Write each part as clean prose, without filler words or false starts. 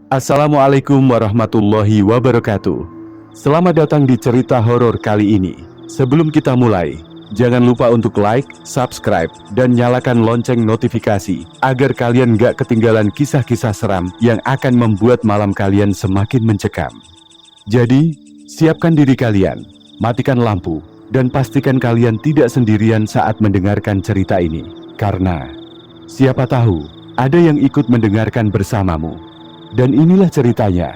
Assalamualaikum warahmatullahi wabarakatuh. Selamat datang di cerita horor kali ini. Sebelum kita mulai, jangan lupa untuk like, subscribe, dan nyalakan lonceng notifikasi agar kalian gak ketinggalan kisah-kisah seram yang akan membuat malam kalian semakin mencekam. Jadi, siapkan diri kalian, matikan lampu, dan pastikan kalian tidak sendirian saat mendengarkan cerita ini. Karena, siapa tahu, ada yang ikut mendengarkan bersamamu. Dan inilah ceritanya.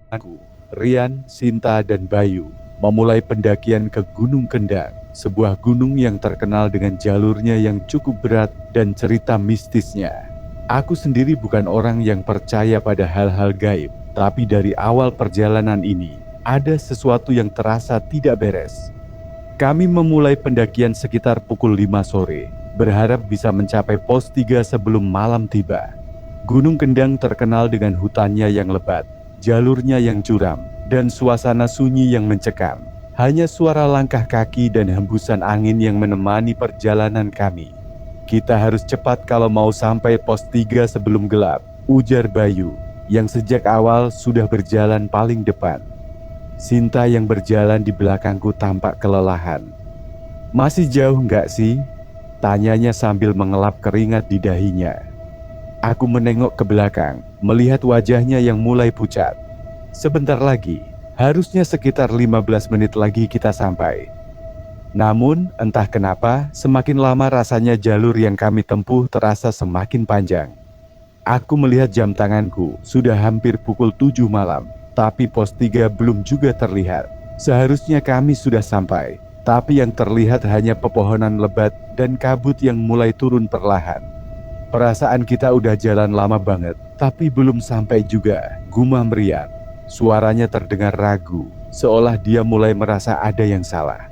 Aku, Rian, Sinta, dan Bayu memulai pendakian ke Gunung Kendang, sebuah gunung yang terkenal dengan jalurnya yang cukup berat dan cerita mistisnya. Aku sendiri bukan orang yang percaya pada hal-hal gaib, tapi dari awal perjalanan ini, ada sesuatu yang terasa tidak beres. Kami memulai pendakian sekitar pukul 5 sore, berharap bisa mencapai pos 3 sebelum malam tiba. Gunung Kendang terkenal dengan hutannya yang lebat, jalurnya yang curam, dan suasana sunyi yang mencekam. Hanya suara langkah kaki dan hembusan angin yang menemani perjalanan kami. Kita harus cepat kalau mau sampai pos 3 sebelum gelap, ujar Bayu, yang sejak awal sudah berjalan paling depan. Sinta yang berjalan di belakangku tampak kelelahan. Masih jauh nggak sih? Tanyanya sambil mengelap keringat di dahinya. Aku menengok ke belakang, melihat wajahnya yang mulai pucat. Sebentar lagi, harusnya sekitar 15 menit lagi kita sampai. Namun, entah kenapa, semakin lama rasanya jalur yang kami tempuh terasa semakin panjang. Aku melihat jam tanganku, sudah hampir pukul 7 malam, tapi pos 3 belum juga terlihat. Seharusnya kami sudah sampai, tapi yang terlihat hanya pepohonan lebat dan kabut yang mulai turun perlahan. Perasaan kita udah jalan lama banget, tapi belum sampai juga, gumam Rian. Suaranya terdengar ragu, seolah dia mulai merasa ada yang salah.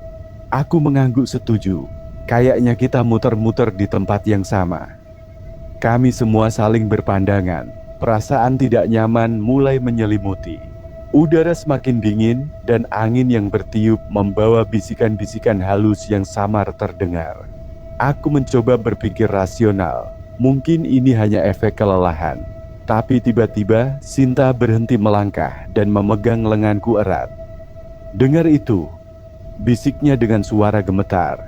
Aku mengangguk setuju, kayaknya kita muter-muter di tempat yang sama. Kami semua saling berpandangan, perasaan tidak nyaman mulai menyelimuti. Udara semakin dingin dan angin yang bertiup membawa bisikan-bisikan halus yang samar terdengar. Aku mencoba berpikir rasional. Mungkin ini hanya efek kelelahan. Tapi tiba-tiba Sinta berhenti melangkah dan memegang lenganku erat. Dengar itu, bisiknya dengan suara gemetar.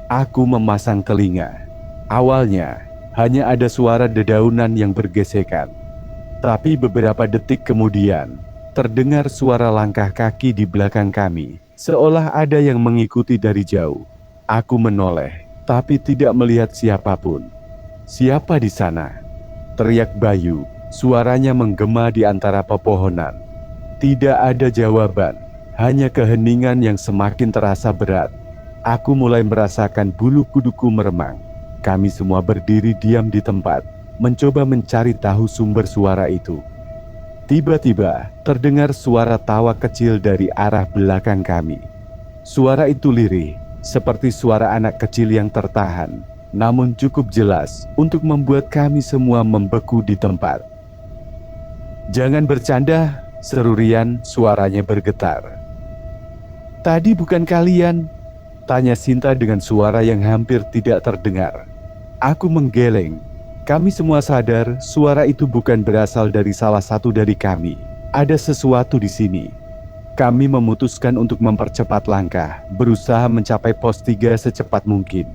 Aku memasang telinga. Awalnya, hanya ada suara dedaunan yang bergesekan. Tapi beberapa detik kemudian, terdengar suara langkah kaki di belakang kami, seolah ada yang mengikuti dari jauh. Aku menoleh, tapi tidak melihat siapapun. "Siapa di sana?" teriak Bayu. Suaranya menggema di antara pepohonan. Tidak ada jawaban, hanya keheningan yang semakin terasa berat. Aku mulai merasakan bulu kuduku meremang. Kami semua berdiri diam di tempat, mencoba mencari tahu sumber suara itu. Tiba-tiba, terdengar suara tawa kecil dari arah belakang kami. Suara itu lirih, seperti suara anak kecil yang tertahan. Namun cukup jelas untuk membuat kami semua membeku di tempat. "Jangan bercanda," seru Rian, suaranya bergetar. "Tadi bukan kalian?" tanya Sinta dengan suara yang hampir tidak terdengar. Aku menggeleng. Kami semua sadar suara itu bukan berasal dari salah satu dari kami. Ada sesuatu di sini. Kami memutuskan untuk mempercepat langkah, berusaha mencapai pos 3 secepat mungkin.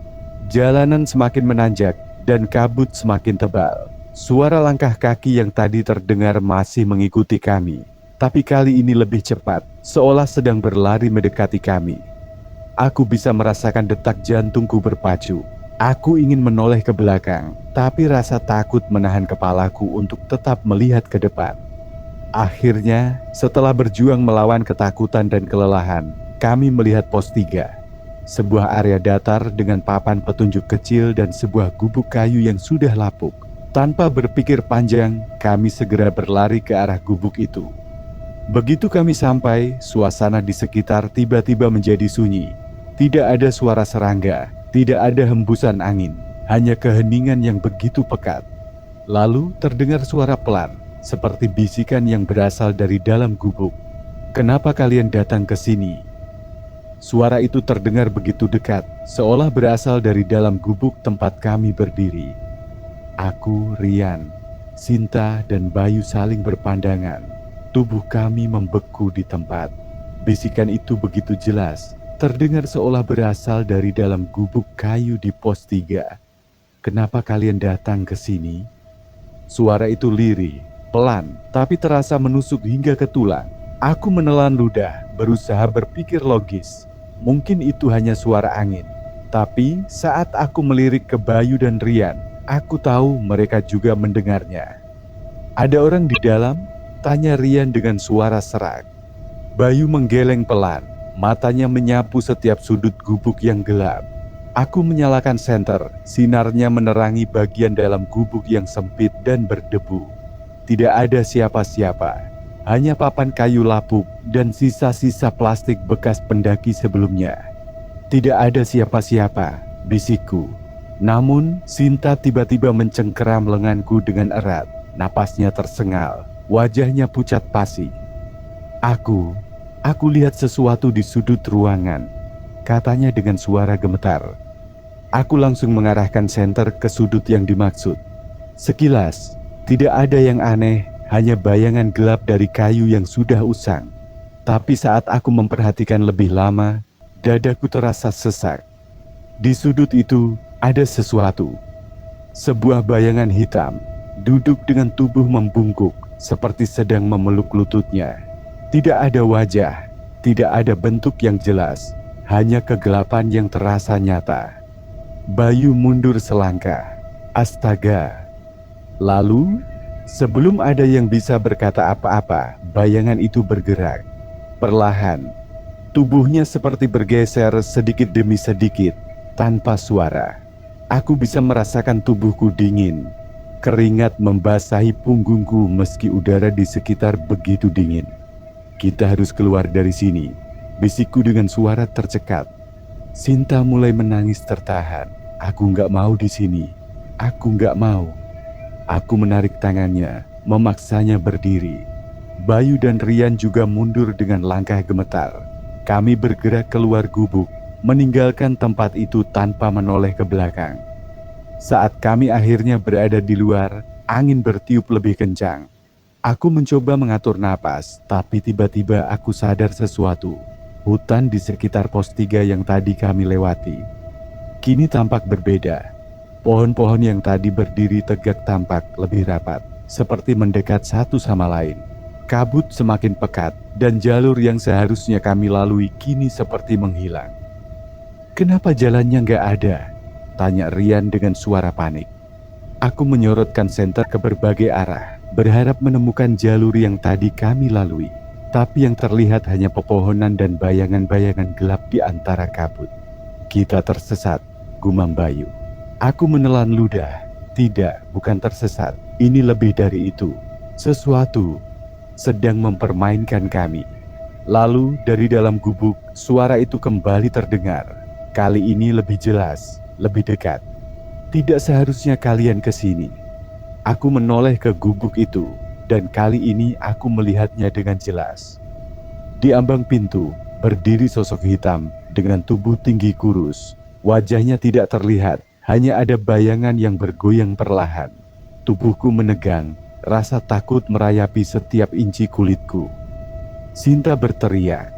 Jalanan semakin menanjak dan kabut semakin tebal. Suara langkah kaki yang tadi terdengar masih mengikuti kami, tapi kali ini lebih cepat, seolah sedang berlari mendekati kami. Aku bisa merasakan detak jantungku berpacu. Aku ingin menoleh ke belakang, tapi rasa takut menahan kepalaku untuk tetap melihat ke depan. Akhirnya, setelah berjuang melawan ketakutan dan kelelahan, kami melihat pos 3. Sebuah area datar dengan papan petunjuk kecil dan sebuah gubuk kayu yang sudah lapuk. Tanpa berpikir panjang, kami segera berlari ke arah gubuk itu. Begitu kami sampai, suasana di sekitar tiba-tiba menjadi sunyi. Tidak ada suara serangga, tidak ada hembusan angin. hanya keheningan yang begitu pekat. Lalu terdengar suara pelan, seperti bisikan yang berasal dari dalam gubuk. "Kenapa kalian datang ke sini?" Suara itu terdengar begitu dekat, seolah berasal dari dalam gubuk tempat kami berdiri. Aku, Rian, Sinta, dan Bayu saling berpandangan. Tubuh kami membeku di tempat. Bisikan itu begitu jelas, terdengar seolah berasal dari dalam gubuk kayu di pos 3. "Kenapa kalian datang ke sini?" Suara itu lirih, pelan, tapi terasa menusuk hingga ke tulang. Aku menelan ludah, berusaha berpikir logis. Mungkin itu hanya suara angin. Tapi saat aku melirik ke Bayu dan Rian, aku tahu mereka juga mendengarnya. "Ada orang di dalam?" tanya Rian dengan suara serak. Bayu menggeleng pelan, matanya menyapu setiap sudut gubuk yang gelap. Aku menyalakan senter, sinarnya menerangi bagian dalam gubuk yang sempit dan berdebu. Tidak ada siapa-siapa. Hanya papan kayu lapuk dan sisa-sisa plastik bekas pendaki sebelumnya. "Tidak ada siapa-siapa," bisikku. Namun, Sinta tiba-tiba mencengkeram lenganku dengan erat. Napasnya tersengal, wajahnya pucat pasi. Aku lihat sesuatu di sudut ruangan," katanya dengan suara gemetar. Aku langsung mengarahkan senter ke sudut yang dimaksud. Sekilas, tidak ada yang aneh, hanya bayangan gelap dari kayu yang sudah usang. Tapi saat aku memperhatikan lebih lama, dadaku terasa sesak. Di sudut itu ada sesuatu. Sebuah bayangan hitam, duduk dengan tubuh membungkuk, seperti sedang memeluk lututnya. Tidak ada wajah, tidak ada bentuk yang jelas, hanya kegelapan yang terasa nyata. Bayu mundur selangkah. Astaga! Lalu, sebelum ada yang bisa berkata apa-apa, bayangan itu bergerak. Perlahan, tubuhnya seperti bergeser sedikit demi sedikit, tanpa suara. Aku bisa merasakan tubuhku dingin. Keringat membasahi punggungku meski udara di sekitar begitu dingin. "Kita harus keluar dari sini," bisikku dengan suara tercekat. Sinta mulai menangis tertahan. "Aku nggak mau di sini. Aku nggak mau." Aku menarik tangannya, memaksanya berdiri. Bayu dan Rian juga mundur dengan langkah gemetar. Kami bergerak keluar gubuk, meninggalkan tempat itu tanpa menoleh ke belakang. Saat kami akhirnya berada di luar, angin bertiup lebih kencang. Aku mencoba mengatur napas, tapi tiba-tiba aku sadar sesuatu. Hutan di sekitar pos 3 yang tadi kami lewati kini tampak berbeda. Pohon-pohon yang tadi berdiri tegak tampak lebih rapat, seperti mendekat satu sama lain. Kabut semakin pekat, dan jalur yang seharusnya kami lalui kini seperti menghilang. "Kenapa jalannya nggak ada?" tanya Rian dengan suara panik. Aku menyorotkan senter ke berbagai arah, berharap menemukan jalur yang tadi kami lalui. Tapi yang terlihat hanya pepohonan dan bayangan-bayangan gelap di antara kabut. "Kita tersesat," gumam Bayu. Aku menelan ludah. Tidak, bukan tersesat. Ini lebih dari itu. Sesuatu sedang mempermainkan kami. Lalu dari dalam gubuk, suara itu kembali terdengar. Kali ini lebih jelas, lebih dekat. "Tidak seharusnya kalian ke sini." Aku menoleh ke gubuk itu, dan kali ini aku melihatnya dengan jelas. Di ambang pintu, berdiri sosok hitam dengan tubuh tinggi kurus. Wajahnya tidak terlihat, hanya ada bayangan yang bergoyang perlahan. Tubuhku menegang, rasa takut merayapi setiap inci kulitku. Sinta berteriak.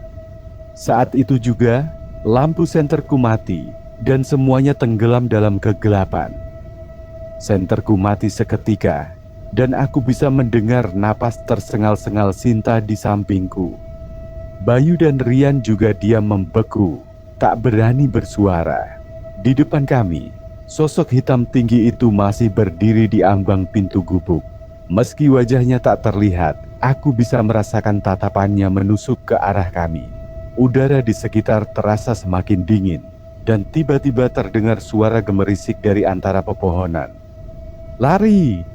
Saat itu juga, lampu senterku mati, dan semuanya tenggelam dalam kegelapan. Senterku mati seketika, dan aku bisa mendengar napas tersengal-sengal Sinta di sampingku. Bayu dan Rian juga diam membeku, tak berani bersuara. Di depan kami, sosok hitam tinggi itu masih berdiri di ambang pintu gubuk. Meski wajahnya tak terlihat, aku bisa merasakan tatapannya menusuk ke arah kami. Udara di sekitar terasa semakin dingin, dan tiba-tiba terdengar suara gemerisik dari antara pepohonan. "Lari!"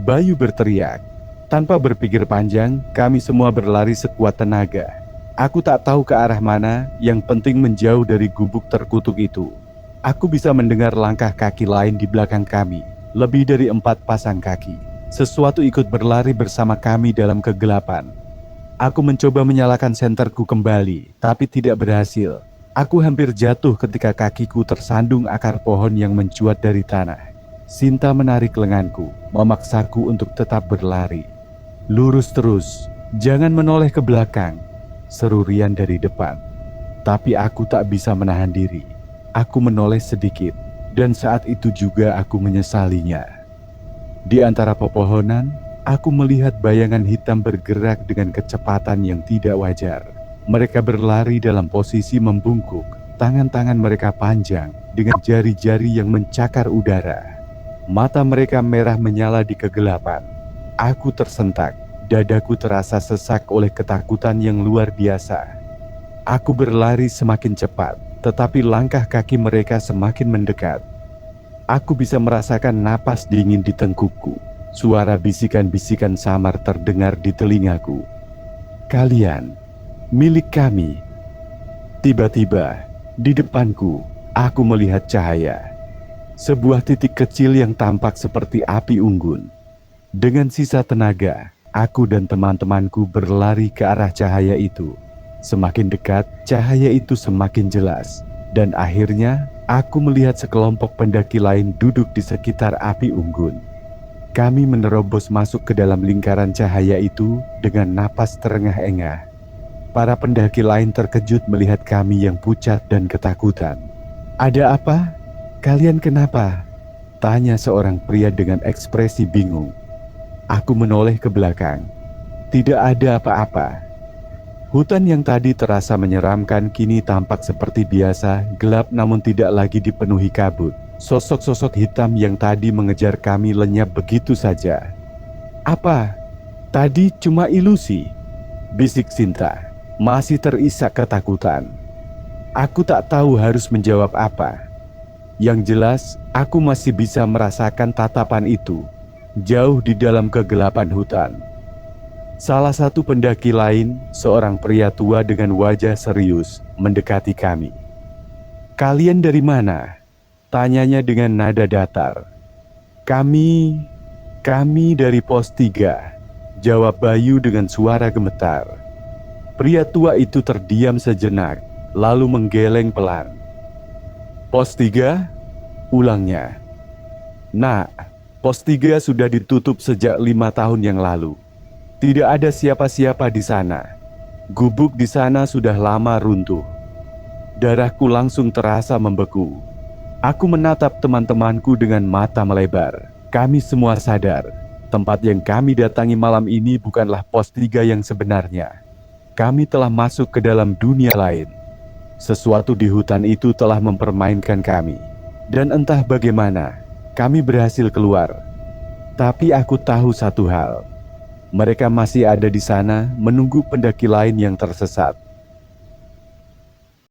Bayu berteriak. Tanpa berpikir panjang, kami semua berlari sekuat tenaga. Aku tak tahu ke arah mana, yang penting menjauh dari gubuk terkutuk itu. Aku bisa mendengar langkah kaki lain di belakang kami, lebih dari 4 pasang kaki. Sesuatu ikut berlari bersama kami dalam kegelapan. Aku mencoba menyalakan senterku kembali, tapi tidak berhasil. Aku hampir jatuh ketika kakiku tersandung akar pohon yang mencuat dari tanah. Sinta menarik lenganku, memaksaku untuk tetap berlari. Lurus terus, jangan menoleh ke belakang, seru Rian dari depan. Tapi aku tak bisa menahan diri. Aku menoleh sedikit, dan saat itu juga aku menyesalinya. Di antara pepohonan, aku melihat bayangan hitam bergerak dengan kecepatan yang tidak wajar. Mereka berlari dalam posisi membungkuk, tangan-tangan mereka panjang dengan jari-jari yang mencakar udara. Mata mereka merah menyala di kegelapan. Aku tersentak, dadaku terasa sesak oleh ketakutan yang luar biasa. Aku berlari semakin cepat, tetapi langkah kaki mereka semakin mendekat. Aku bisa merasakan napas dingin di tengkukku. Suara bisikan-bisikan samar terdengar di telingaku. Kalian, milik kami. Tiba-tiba, di depanku, aku melihat cahaya. Sebuah titik kecil yang tampak seperti api unggun. Dengan sisa tenaga, aku dan teman-temanku berlari ke arah cahaya itu. Semakin dekat, cahaya itu semakin jelas. Dan akhirnya, aku melihat sekelompok pendaki lain duduk di sekitar api unggun. Kami menerobos masuk ke dalam lingkaran cahaya itu dengan napas terengah-engah. Para pendaki lain terkejut melihat kami yang pucat dan ketakutan. "Ada apa? Kalian kenapa?" tanya seorang pria dengan ekspresi bingung. Aku menoleh ke belakang. Tidak ada apa-apa. Hutan yang tadi terasa menyeramkan kini tampak seperti biasa, gelap namun tidak lagi dipenuhi kabut. Sosok-sosok hitam yang tadi mengejar kami lenyap begitu saja. "Apa? Tadi cuma ilusi," bisik Sinta, masih terisak ketakutan. Aku tak tahu harus menjawab apa. Yang jelas, aku masih bisa merasakan tatapan itu, jauh di dalam kegelapan hutan. Salah satu pendaki lain, seorang pria tua dengan wajah serius, mendekati kami. "Kalian dari mana?" tanyanya dengan nada datar. Kami dari pos 3, jawab Bayu dengan suara gemetar. Pria tua itu terdiam sejenak, lalu menggeleng pelan. "Pos 3? Ulangnya. "Nah, pos 3 sudah ditutup sejak 5 tahun yang lalu. Tidak ada siapa-siapa di sana. Gubuk di sana sudah lama runtuh." Darahku langsung terasa membeku. Aku menatap teman-temanku dengan mata melebar. Kami semua sadar, tempat yang kami datangi malam ini bukanlah pos 3 yang sebenarnya. Kami telah masuk ke dalam dunia lain. Sesuatu di hutan itu telah mempermainkan kami. Dan entah bagaimana, kami berhasil keluar. Tapi aku tahu satu hal. Mereka masih ada di sana menunggu pendaki lain yang tersesat.